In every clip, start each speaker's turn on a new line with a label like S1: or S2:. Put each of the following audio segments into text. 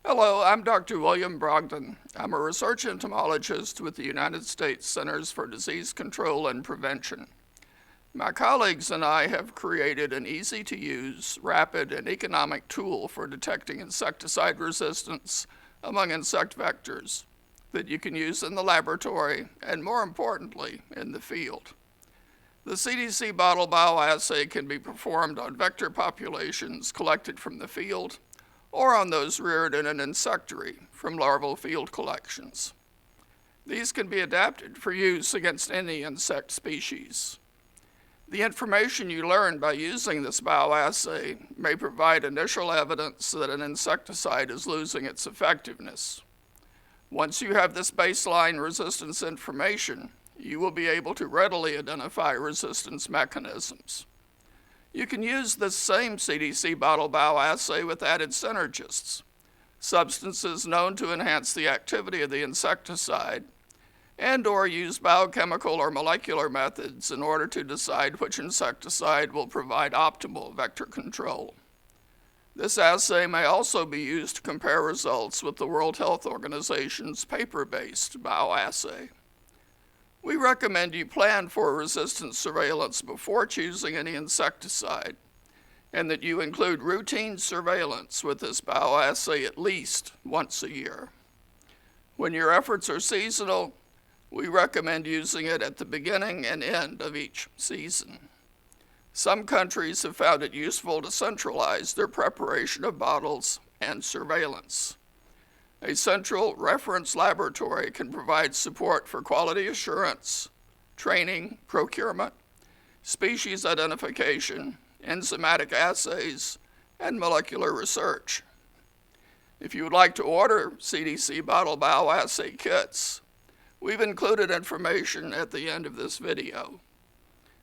S1: Hello, I'm Dr. William Brogdon. I'm a research entomologist with the United States Centers for Disease Control and Prevention. My colleagues and I have created an easy-to-use, rapid, and economic tool for detecting insecticide resistance among insect vectors that you can use in the laboratory and, more importantly, in the field. The CDC bottle bioassay can be performed on vector populations collected from the field or on those reared in an insectary from larval field collections. These can be adapted for use against any insect species. The information you learn by using this bioassay may provide initial evidence that an insecticide is losing its effectiveness. Once you have this baseline resistance information, you will be able to readily identify resistance mechanisms. You can use this same CDC bottle bioassay with added synergists, substances known to enhance the activity of the insecticide, and/or use biochemical or molecular methods in order to decide which insecticide will provide optimal vector control. This assay may also be used to compare results with the World Health Organization's paper-based bioassay. We recommend you plan for resistance surveillance before choosing any insecticide, and that you include routine surveillance with this bioassay at least once a year. When your efforts are seasonal, we recommend using it at the beginning and end of each season. Some countries have found it useful to centralize their preparation of bottles and surveillance. A central reference laboratory can provide support for quality assurance, training, procurement, species identification, enzymatic assays, and molecular research. If you would like to order CDC bottle bioassay kits, we've included information at the end of this video.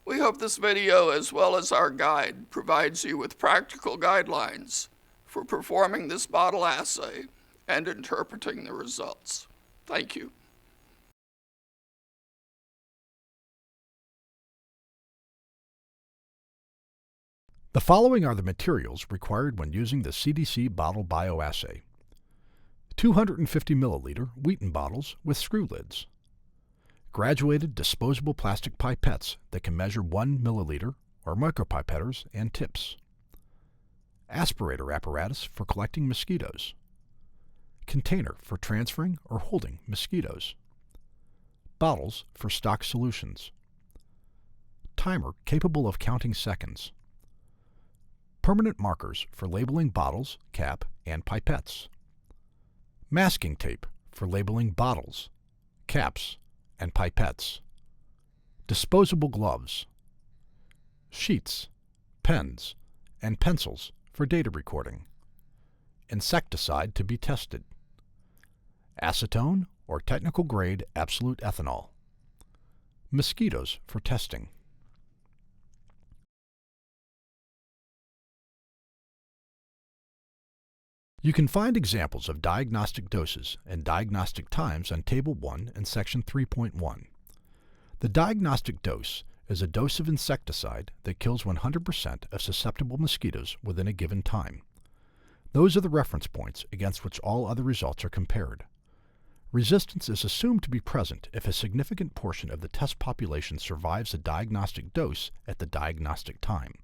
S1: We hope this video, as well as our guide, provides you with practical guidelines for performing this bottle assay and interpreting the results. Thank you.
S2: The following are the materials required when using the CDC bottle bioassay. 250 milliliter Wheaton bottles with screw lids. Graduated disposable plastic pipettes that can measure 1 milliliter or micropipetters and tips. Aspirator apparatus for collecting mosquitoes. Container for transferring or holding mosquitoes. Bottles for stock solutions. Timer capable of counting seconds. Permanent markers for labeling bottles, cap, and pipettes. Masking tape for labeling bottles, caps, and pipettes. Disposable gloves. Sheets, pens, and pencils for data recording. Insecticide to be tested. Acetone or technical grade absolute ethanol. Mosquitoes for testing. You can find examples of diagnostic doses and diagnostic times on Table 1 and Section 3.1. The diagnostic dose is a dose of insecticide that kills 100% of susceptible mosquitoes within a given time. Those are the reference points against which all other results are compared. Resistance is assumed to be present if a significant portion of the test population survives the diagnostic dose at the diagnostic time.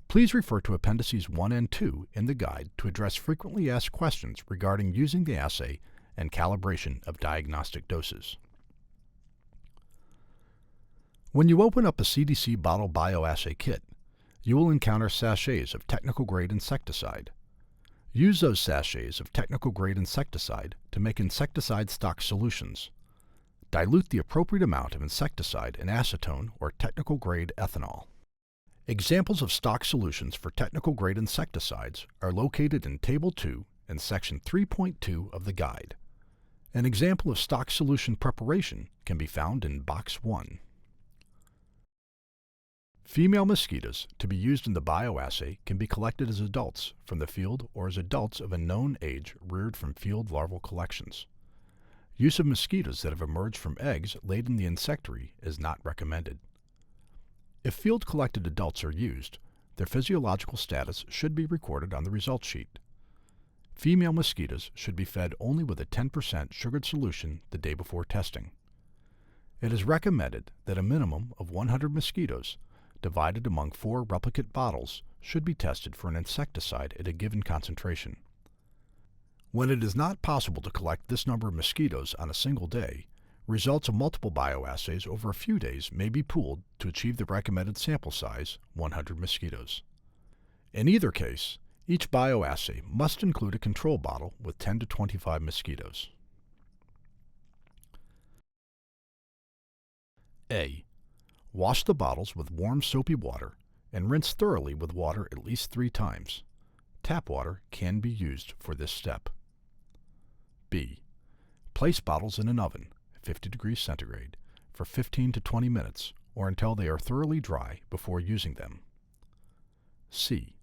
S2: Please refer to Appendices 1 and 2 in the guide to address frequently asked questions regarding using the assay and calibration of diagnostic doses. When you open up a CDC bottle bioassay kit, you will encounter sachets of technical grade insecticide. Use those sachets of technical grade insecticide to make insecticide stock solutions. Dilute the appropriate amount of insecticide in acetone or technical grade ethanol. Examples of stock solutions for technical grade insecticides are located in Table 2 and Section 3.2 of the guide. An example of stock solution preparation can be found in Box 1. Female mosquitoes to be used in the bioassay can be collected as adults from the field or as adults of a known age reared from field larval collections. Use of mosquitoes that have emerged from eggs laid in the insectary is not recommended. If field-collected adults are used, their physiological status should be recorded on the result sheet. Female mosquitoes should be fed only with a 10% sugared solution the day before testing. It is recommended that a minimum of 100 mosquitoes, divided among 4 replicate bottles, should be tested for an insecticide at a given concentration. When it is not possible to collect this number of mosquitoes on a single day, results of multiple bioassays over a few days may be pooled to achieve the recommended sample size, 100 mosquitoes. In either case, each bioassay must include a control bottle with 10 to 25 mosquitoes. A. Wash the bottles with warm soapy water and rinse thoroughly with water at least 3 times. Tap water can be used for this step. B. Place bottles in an oven, 50 degrees centigrade, for 15 to 20 minutes or until they are thoroughly dry before using them. C.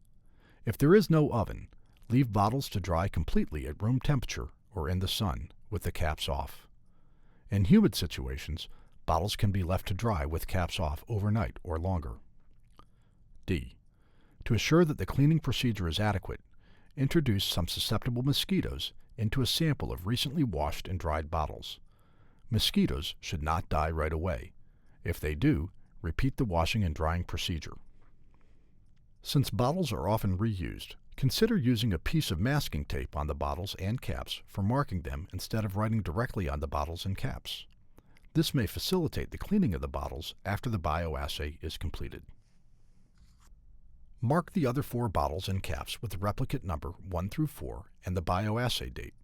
S2: If there is no oven, leave bottles to dry completely at room temperature or in the sun with the caps off. In humid situations, bottles can be left to dry with caps off overnight or longer. D. To assure that the cleaning procedure is adequate, introduce some susceptible mosquitoes into a sample of recently washed and dried bottles. Mosquitoes should not die right away. If they do, repeat the washing and drying procedure. Since bottles are often reused, consider using a piece of masking tape on the bottles and caps for marking them instead of writing directly on the bottles and caps. This may facilitate the cleaning of the bottles after the bioassay is completed. Mark the other 4 bottles and caps with the replicate number 1 through 4 and the bioassay date.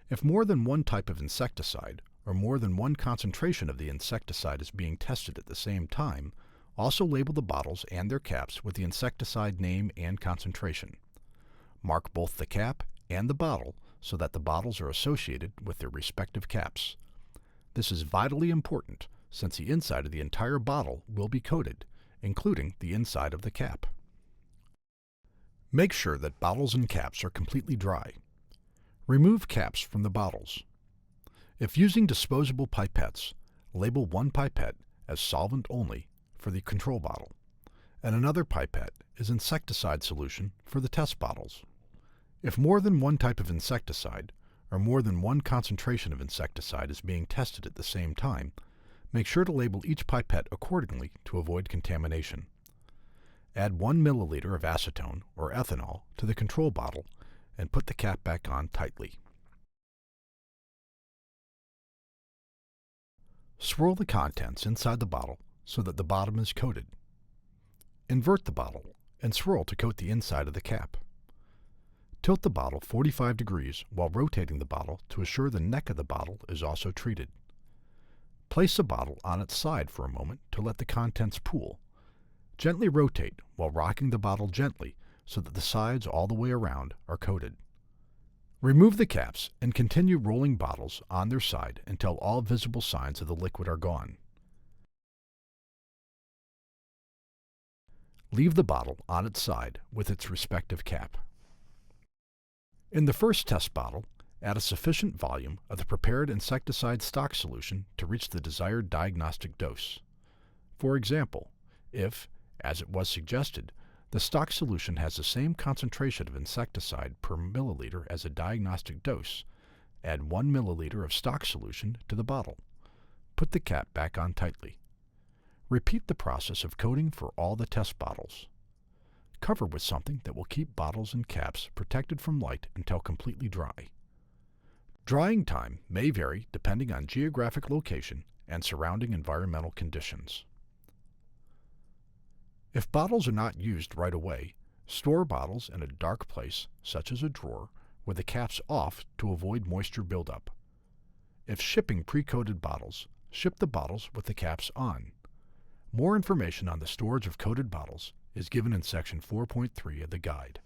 S2: If more than one type of insecticide or more than one concentration of the insecticide is being tested at the same time, also label the bottles and their caps with the insecticide name and concentration. Mark both the cap and the bottle so that the bottles are associated with their respective caps. This is vitally important since the inside of the entire bottle will be coated, including the inside of the cap. Make sure that bottles and caps are completely dry. Remove caps from the bottles. If using disposable pipettes, label one pipette as solvent only for the control bottle, and another pipette is insecticide solution for the test bottles. If more than one type of insecticide or more than one concentration of insecticide is being tested at the same time, make sure to label each pipette accordingly to avoid contamination. Add 1 milliliter of acetone or ethanol to the control bottle and put the cap back on tightly. Swirl the contents inside the bottle so that the bottom is coated. Invert the bottle and swirl to coat the inside of the cap. Tilt the bottle 45 degrees while rotating the bottle to assure the neck of the bottle is also treated. Place the bottle on its side for a moment to let the contents pool. Gently rotate while rocking the bottle gently so that the sides all the way around are coated. Remove the caps and continue rolling bottles on their side until all visible signs of the liquid are gone. Leave the bottle on its side with its respective cap. In the first test bottle, add a sufficient volume of the prepared insecticide stock solution to reach the desired diagnostic dose. For example, if, as it was suggested, the stock solution has the same concentration of insecticide per milliliter as a diagnostic dose, add 1 milliliter of stock solution to the bottle. Put the cap back on tightly. Repeat the process of coating for all the test bottles. Cover with something that will keep bottles and caps protected from light until completely dry. Drying time may vary depending on geographic location and surrounding environmental conditions. If bottles are not used right away, store bottles in a dark place, such as a drawer, with the caps off to avoid moisture buildup. If shipping pre-coated bottles, ship the bottles with the caps on. More information on the storage of coated bottles is given in section 4.3 of the guide.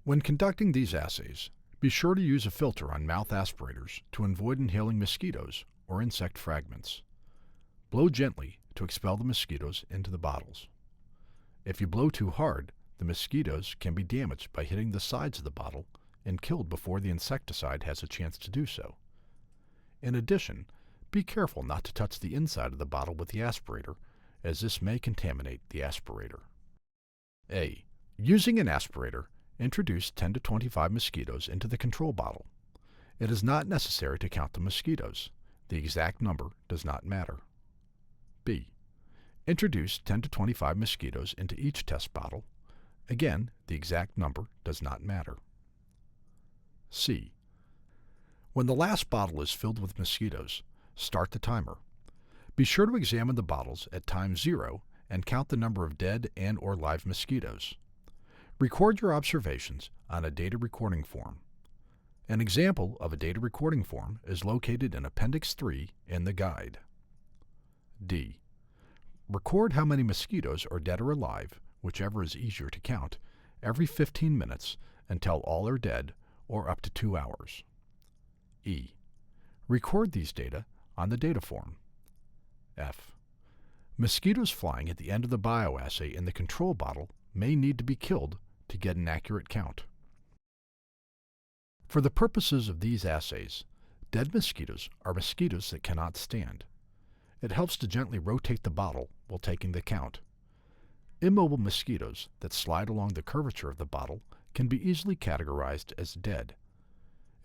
S2: When conducting these assays, be sure to use a filter on mouth aspirators to avoid inhaling mosquitoes or insect fragments. Blow gently to expel the mosquitoes into the bottles. If you blow too hard, the mosquitoes can be damaged by hitting the sides of the bottle and killed before the insecticide has a chance to do so. In addition, be careful not to touch the inside of the bottle with the aspirator, as this may contaminate the aspirator. A. Using an aspirator, introduce 10 to 25 mosquitoes into the control bottle. It is not necessary to count the mosquitoes. The exact number does not matter. B. Introduce 10 to 25 mosquitoes into each test bottle. Again, the exact number does not matter. C. When the last bottle is filled with mosquitoes, start the timer. Be sure to examine the bottles at time 0 and count the number of dead and/or live mosquitoes. Record your observations on a data recording form. An example of a data recording form is located in Appendix 3 in the guide. D. Record how many mosquitoes are dead or alive, whichever is easier to count, every 15 minutes until all are dead or up to 2 hours. E. Record these data on the data form. F. Mosquitoes flying at the end of the bioassay in the control bottle may need to be killed to get an accurate count. For the purposes of these assays, dead mosquitoes are mosquitoes that cannot stand. It helps to gently rotate the bottle while taking the count. Immobile mosquitoes that slide along the curvature of the bottle can be easily categorized as dead.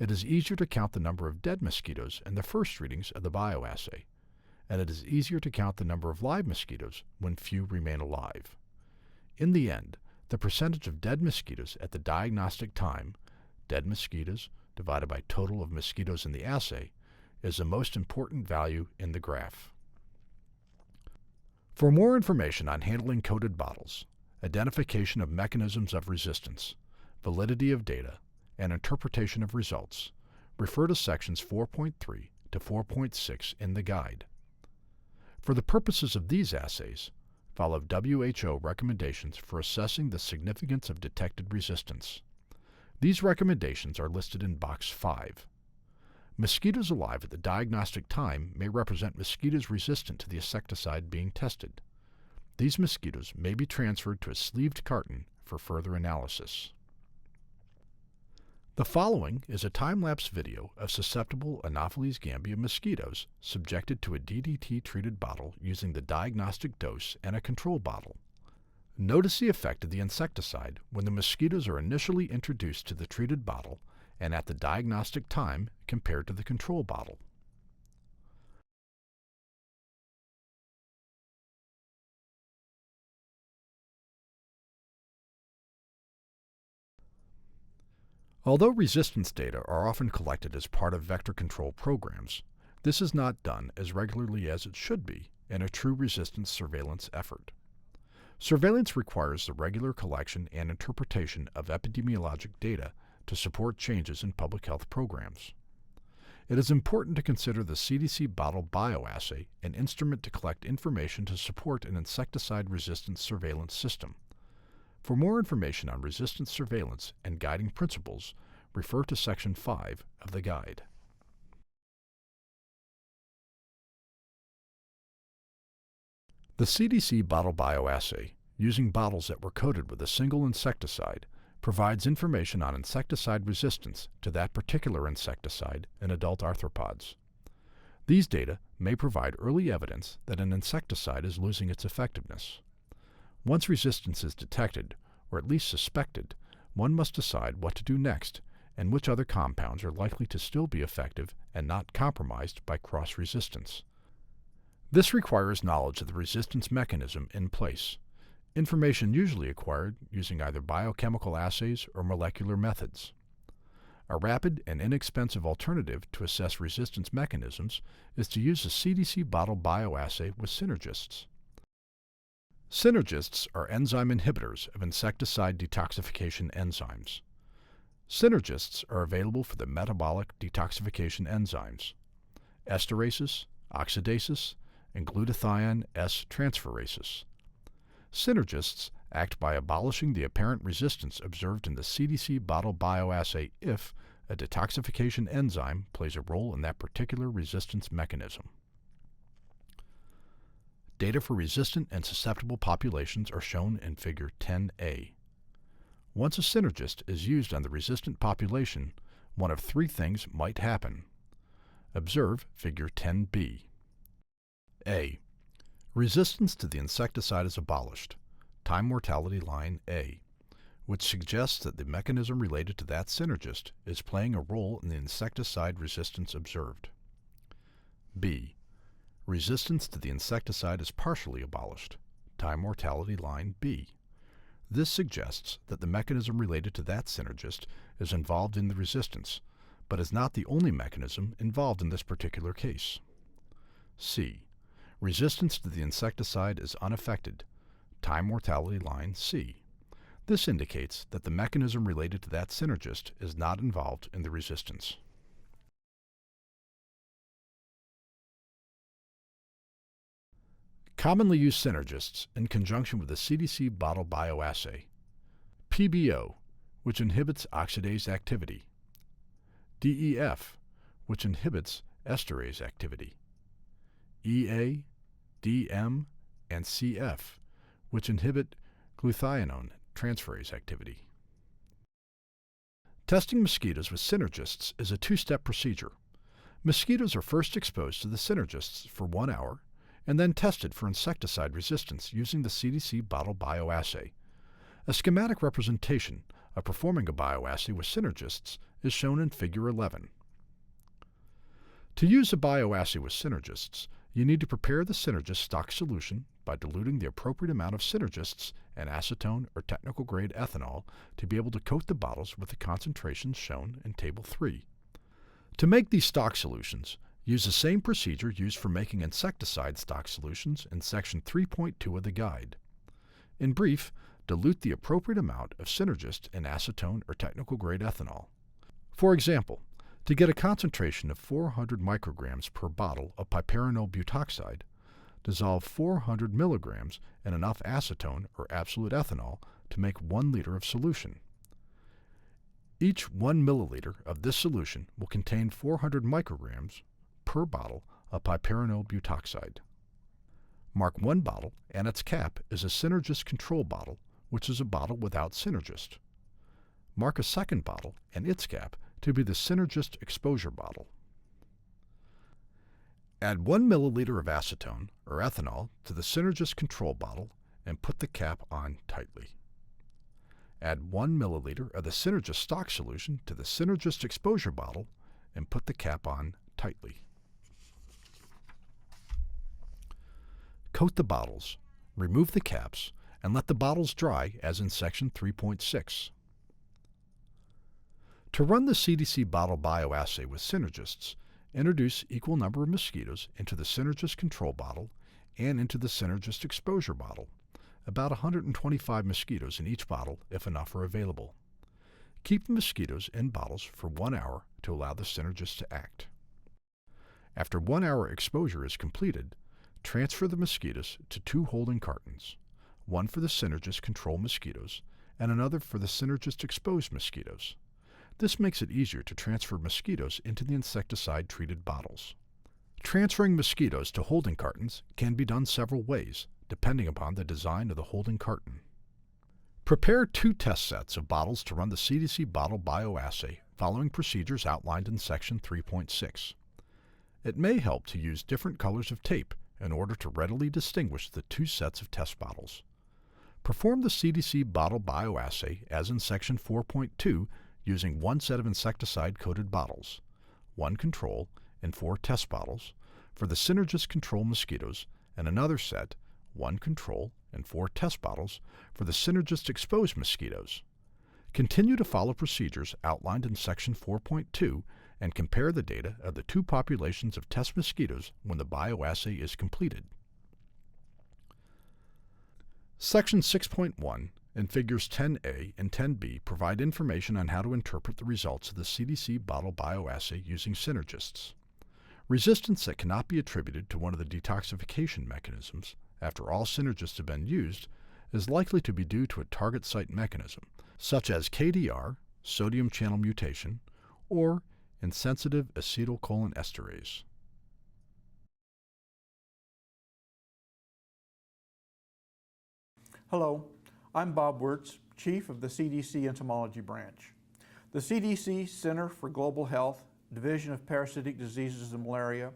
S2: It is easier to count the number of dead mosquitoes in the first readings of the bioassay, and it is easier to count the number of live mosquitoes when few remain alive. In the end, the percentage of dead mosquitoes at the diagnostic time, dead mosquitoes divided by total of mosquitoes in the assay, is the most important value in the graph. For more information on handling coated bottles, identification of mechanisms of resistance, validity of data, and interpretation of results, refer to sections 4.3 to 4.6 in the guide. For the purposes of these assays, follow WHO recommendations for assessing the significance of detected resistance. These recommendations are listed in box 5. Mosquitoes alive at the diagnostic time may represent mosquitoes resistant to the insecticide being tested. These mosquitoes may be transferred to a sleeved carton for further analysis. The following is a time-lapse video of susceptible Anopheles gambia mosquitoes subjected to a DDT-treated bottle using the diagnostic dose and a control bottle. Notice the effect of the insecticide when the mosquitoes are initially introduced to the treated bottle and at the diagnostic time compared to the control bottle. Although resistance data are often collected as part of vector control programs, this is not done as regularly as it should be in a true resistance surveillance effort. Surveillance requires the regular collection and interpretation of epidemiologic data to support changes in public health programs. It is important to consider the CDC bottle bioassay an instrument to collect information to support an insecticide resistance surveillance system. For more information on resistance surveillance and guiding principles, refer to Section 5 of the guide. The CDC bottle bioassay, using bottles that were coated with a single insecticide, provides information on insecticide resistance to that particular insecticide in adult arthropods. These data may provide early evidence that an insecticide is losing its effectiveness. Once resistance is detected, or at least suspected, one must decide what to do next and which other compounds are likely to still be effective and not compromised by cross-resistance. This requires knowledge of the resistance mechanism in place, information usually acquired using either biochemical assays or molecular methods. A rapid and inexpensive alternative to assess resistance mechanisms is to use a CDC bottle bioassay with synergists. Synergists are enzyme inhibitors of insecticide detoxification enzymes. Synergists are available for the metabolic detoxification enzymes, esterases, oxidases, and glutathione S-transferases. Synergists act by abolishing the apparent resistance observed in the CDC bottle bioassay if a detoxification enzyme plays a role in that particular resistance mechanism. Data for resistant and susceptible populations are shown in Figure 10A. Once a synergist is used on the resistant population, one of three things might happen. Observe Figure 10B. A. Resistance to the insecticide is abolished. Time mortality line A, which suggests that the mechanism related to that synergist is playing a role in the insecticide resistance observed. B. Resistance to the insecticide is partially abolished. Time mortality line B. This suggests that the mechanism related to that synergist is involved in the resistance, but is not the only mechanism involved in this particular case. C. Resistance to the insecticide is unaffected. Time mortality line C. This indicates that the mechanism related to that synergist is not involved in the resistance. Commonly used synergists in conjunction with the CDC bottle bioassay. PBO, which inhibits oxidase activity. DEF, which inhibits esterase activity. EA, DM, and CF, which inhibit glutathione transferase activity. Testing mosquitoes with synergists is a two-step procedure. Mosquitoes are first exposed to the synergists for 1 hour and then tested for insecticide resistance using the CDC bottle bioassay. A schematic representation of performing a bioassay with synergists is shown in Figure 11. To use a bioassay with synergists, you need to prepare the synergist stock solution by diluting the appropriate amount of synergists and acetone or technical grade ethanol to be able to coat the bottles with the concentrations shown in Table 3. To make these stock solutions, use the same procedure used for making insecticide stock solutions in Section 3.2 of the guide. In brief, dilute the appropriate amount of synergist and acetone or technical grade ethanol. For example, to get a concentration of 400 micrograms per bottle of piperonal butoxide, dissolve 400 milligrams in enough acetone or absolute ethanol to make 1 liter of solution. Each 1 milliliter of this solution will contain 400 micrograms per bottle of piperonal butoxide. Mark one bottle and its cap as a synergist control bottle, which is a bottle without synergist. Mark a second bottle and its cap to be the synergist exposure bottle. Add 1 milliliter of acetone or ethanol to the synergist control bottle and put the cap on tightly. Add 1 milliliter of the synergist stock solution to the synergist exposure bottle and put the cap on tightly. Coat the bottles, remove the caps, and let the bottles dry as in Section 3.6. To run the CDC bottle bioassay with synergists, introduce equal number of mosquitoes into the synergist control bottle and into the synergist exposure bottle, about 125 mosquitoes in each bottle if enough are available. Keep the mosquitoes in bottles for 1 hour to allow the synergist to act. After 1 hour exposure is completed, transfer the mosquitoes to 2 holding cartons, one for the synergist control mosquitoes and another for the synergist exposed mosquitoes. This makes it easier to transfer mosquitoes into the insecticide-treated bottles. Transferring mosquitoes to holding cartons can be done several ways, depending upon the design of the holding carton. Prepare 2 test sets of bottles to run the CDC bottle bioassay following procedures outlined in Section 3.6. It may help to use different colors of tape in order to readily distinguish the 2 sets of test bottles. Perform the CDC bottle bioassay as in Section 4.2 using 1 set of insecticide-coated bottles, 1 control and 4 test bottles, for the synergist control mosquitoes, and another set, 1 control and 4 test bottles, for the synergist exposed mosquitoes. Continue to follow procedures outlined in Section 4.2 and compare the data of the 2 populations of test mosquitoes when the bioassay is completed. Section 6.1 and Figures 10A and 10B provide information on how to interpret the results of the CDC bottle bioassay using synergists. Resistance that cannot be attributed to one of the detoxification mechanisms after all synergists have been used is likely to be due to a target site mechanism, such as KDR, sodium channel mutation, or insensitive acetylcholinesterase.
S3: Hello, I'm Bob Wirtz, Chief of the CDC Entomology Branch. The CDC Center for Global Health, Division of Parasitic Diseases and Malaria,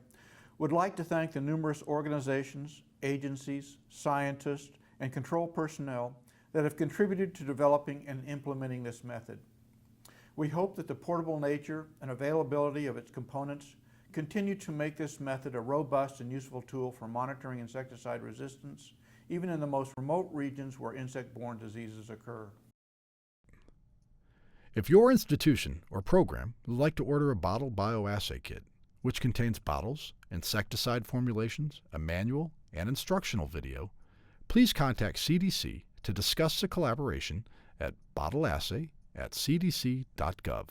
S3: would like to thank the numerous organizations, agencies, scientists, and control personnel that have contributed to developing and implementing this method. We hope that the portable nature and availability of its components continue to make this method a robust and useful tool for monitoring insecticide resistance, even in the most remote regions where insect-borne diseases occur.
S2: If your institution or program would like to order a bottle bioassay kit, which contains bottles, insecticide formulations, a manual, and instructional video, please contact CDC to discuss the collaboration at bottleassay@cdc.gov.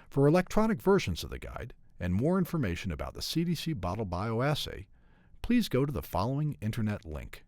S2: For electronic versions of the guide and more information about the CDC bottle bioassay, please go to the following internet link.